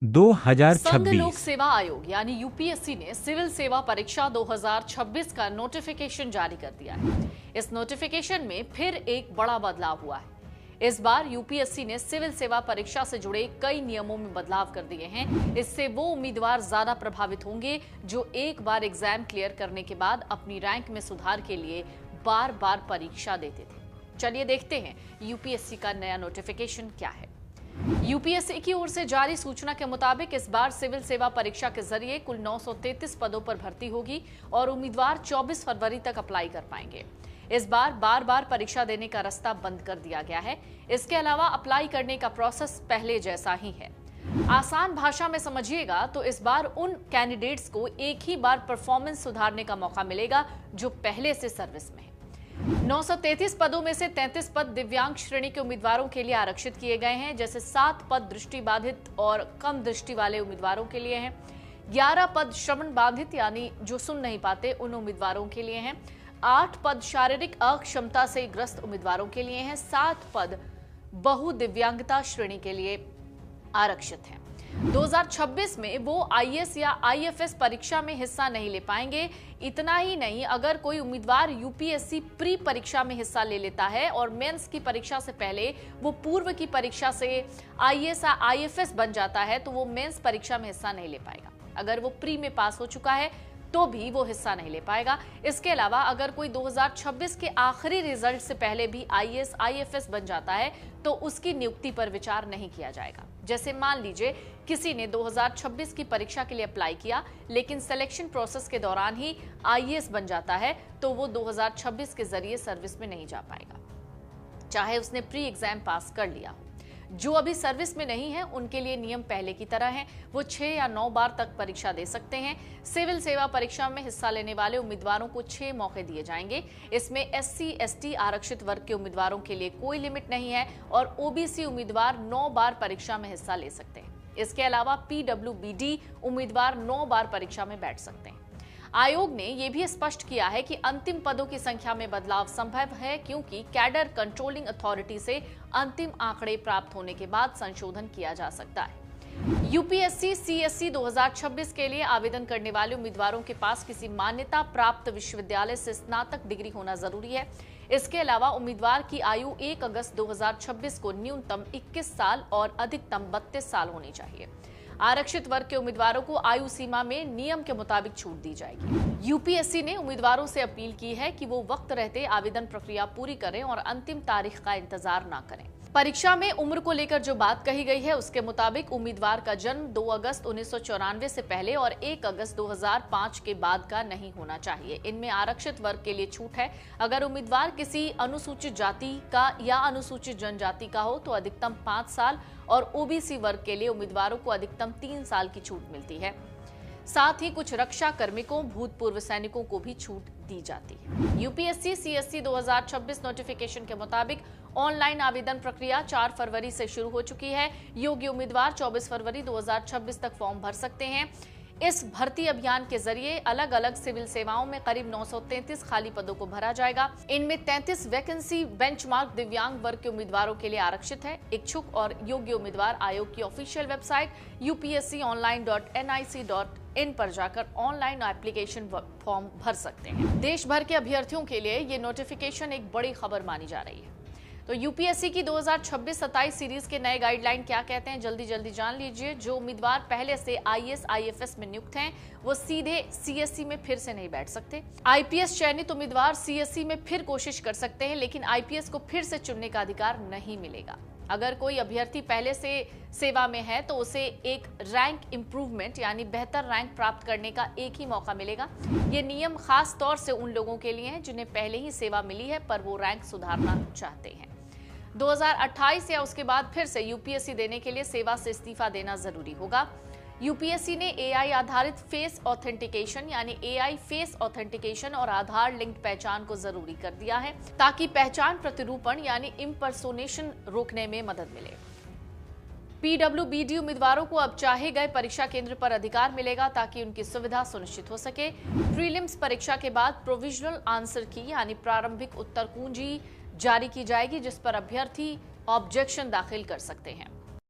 संघ लोक 2026। सेवा आयोग यानी यूपीएससी ने सिविल सेवा परीक्षा 2026 का नोटिफिकेशन जारी कर दिया है। इस नोटिफिकेशन में फिर एक बड़ा बदलाव हुआ है। इस बार यूपीएससी ने सिविल सेवा परीक्षा से जुड़े कई नियमों में बदलाव कर दिए हैं। इससे वो उम्मीदवार ज्यादा प्रभावित होंगे जो एक बार एग्जाम क्लियर करने के बाद अपनी रैंक में सुधार के लिए बार बार परीक्षा देते थे। चलिए देखते हैं यूपीएससी का नया नोटिफिकेशन क्या है। यूपीएससी की ओर से जारी सूचना के मुताबिक इस बार सिविल सेवा परीक्षा के जरिए कुल 933 पदों पर भर्ती होगी और उम्मीदवार 24 फरवरी तक अप्लाई कर पाएंगे। इस बार बार परीक्षा देने का रास्ता बंद कर दिया गया है। इसके अलावा अप्लाई करने का प्रोसेस पहले जैसा ही है। आसान भाषा में समझिएगा तो इस बार उन कैंडिडेट्स को एक ही बार परफॉर्मेंस सुधारने का मौका मिलेगा जो पहले से सर्विस में है। 933 पदों में से 33 पद दिव्यांग श्रेणी के उम्मीदवारों के लिए आरक्षित किए गए हैं, जैसे 7 पद दृष्टिबाधित और कम दृष्टि वाले उम्मीदवारों के लिए हैं, 11 पद श्रवण बाधित यानी जो सुन नहीं पाते उन उम्मीदवारों के लिए हैं, 8 पद शारीरिक अक्षमता से ग्रस्त उम्मीदवारों के लिए हैं, 7 पद बहुदिव्यांगता श्रेणी के लिए आरक्षित हैं। 2026 में वो आईएएस या आईएफएस परीक्षा में हिस्सा नहीं ले पाएंगे। इतना ही नहीं, अगर कोई उम्मीदवार यूपीएससी प्री परीक्षा में हिस्सा ले लेता है और मेंस की परीक्षा से पहले वो पूर्व की परीक्षा से आईएएस या आईएफएस बन जाता है तो वो मेंस परीक्षा में हिस्सा नहीं ले पाएगा। अगर वो प्री में पास हो चुका है तो भी वो हिस्सा नहीं ले पाएगा। इसके अलावा अगर कोई 2026 के आखिरी रिजल्ट से पहले भी आईएएस आईएफएस बन जाता है तो उसकी नियुक्ति पर विचार नहीं किया जाएगा। जैसे मान लीजिए किसी ने 2026 की परीक्षा के लिए अप्लाई किया लेकिन सिलेक्शन प्रोसेस के दौरान ही आईएएस बन जाता है तो वो 2026 के जरिए सर्विस में नहीं जा पाएगा, चाहे उसने प्री एग्जाम पास कर लिया हो। जो अभी सर्विस में नहीं है उनके लिए नियम पहले की तरह है, वो 6 या 9 बार तक परीक्षा दे सकते हैं। सिविल सेवा परीक्षा में हिस्सा लेने वाले उम्मीदवारों को 6 मौके दिए जाएंगे। इसमें एससी एसटी आरक्षित वर्ग के उम्मीदवारों के लिए कोई लिमिट नहीं है और ओबीसी उम्मीदवार 9 बार परीक्षा में हिस्सा ले सकते हैं। इसके अलावा पीडब्ल्यूबीडी उम्मीदवार 9 बार परीक्षा में बैठ सकते हैं। आयोग ने यह भी स्पष्ट किया है कि अंतिम पदों की संख्या में बदलाव संभव है क्योंकि कैडर कंट्रोलिंग अथॉरिटी से अंतिम आंकड़े प्राप्त होने के बाद संशोधन किया जा सकता है। यूपीएससी सीएससी 2026 के लिए आवेदन करने वाले उम्मीदवारों के पास किसी मान्यता प्राप्त विश्वविद्यालय से स्नातक डिग्री होना जरूरी है। इसके अलावा उम्मीदवार की आयु 1 अगस्त 2026 को न्यूनतम 21 साल और अधिकतम 32 साल होनी चाहिए। आरक्षित वर्ग के उम्मीदवारों को आयु सीमा में नियम के मुताबिक छूट दी जाएगी। यूपीएससी ने उम्मीदवारों से अपील की है कि वो वक्त रहते आवेदन प्रक्रिया पूरी करें और अंतिम तारीख का इंतजार न करें। परीक्षा में उम्र को लेकर जो बात कही गई है उसके मुताबिक उम्मीदवार का जन्म 2 अगस्त 1994 से पहले और 1 अगस्त 2005 के बाद का नहीं होना चाहिए। इनमें आरक्षित वर्ग के लिए छूट है। अगर उम्मीदवार किसी अनुसूचित जाति का या अनुसूचित जनजाति का हो तो अधिकतम 5 साल और ओबीसी वर्ग के लिए उम्मीदवारों को अधिकतम 3 साल की छूट मिलती है। साथ ही कुछ रक्षा कार्मिकों भूतपूर्व सैनिकों को भी छूट दी जाती है। यूपीएससी सीएससी 2026 नोटिफिकेशन के मुताबिक ऑनलाइन आवेदन प्रक्रिया 4 फरवरी से शुरू हो चुकी है। योग्य उम्मीदवार 24 फरवरी 2026 तक फॉर्म भर सकते हैं। इस भर्ती अभियान के जरिए अलग अलग सिविल सेवाओं में करीब 933 खाली पदों को भरा जाएगा। इनमें 33 वैकेंसी बेंचमार्क दिव्यांग वर्ग के उम्मीदवारों के लिए आरक्षित है। इच्छुक और योग्य उम्मीदवार आयोग की ऑफिशियल वेबसाइट upsconline.nic.in पर जाकर ऑनलाइन एप्लीकेशन फॉर्म भर सकते हैं। देश भर के अभ्यर्थियों के लिए ये नोटिफिकेशन एक बड़ी खबर मानी जा रही है। तो यूपीएससी की 2026-27 सीरीज के नए गाइडलाइन क्या कहते हैं जल्दी जान लीजिए। जो उम्मीदवार पहले से आईएएस आईएफएस में नियुक्त हैं वो सीधे सीएससी में फिर से नहीं बैठ सकते। आईपीएस चयनित उम्मीदवार सीएससी में फिर कोशिश कर सकते हैं लेकिन आईपीएस को फिर से चुनने का अधिकार नहीं मिलेगा। अगर कोई अभ्यर्थी पहले से सेवा में है तो उसे एक रैंक इंप्रूवमेंट यानी बेहतर रैंक प्राप्त करने का एक ही मौका मिलेगा। ये नियम खास तौर से उन लोगों के लिए है जिन्हें पहले ही सेवा मिली है पर वो रैंक सुधारना चाहते हैं। 2028 या उसके बाद फिर से यूपीएससी देने के लिए सेवा से इस्तीफा देना जरूरी होगा। यूपीएससी ने एआई आधारित फेस ऑथेंटिकेशन यानी एआई फेस ऑथेंटिकेशन और आधार लिंक्ड पहचान को जरूरी कर दिया है ताकि पहचान प्रतिरूपण यानी इम्पर्सोनेशन रोकने में मदद मिले। पीडब्ल्यूबीडी उम्मीदवारों को अब चाहे गए परीक्षा केंद्र पर अधिकार मिलेगा ताकि उनकी सुविधा सुनिश्चित हो सके। प्रीलिम्स परीक्षा के बाद प्रोविजनल आंसर की यानी प्रारंभिक उत्तर कुंजी जारी की जाएगी जिस पर अभ्यर्थी ऑब्जेक्शन दाखिल कर सकते हैं।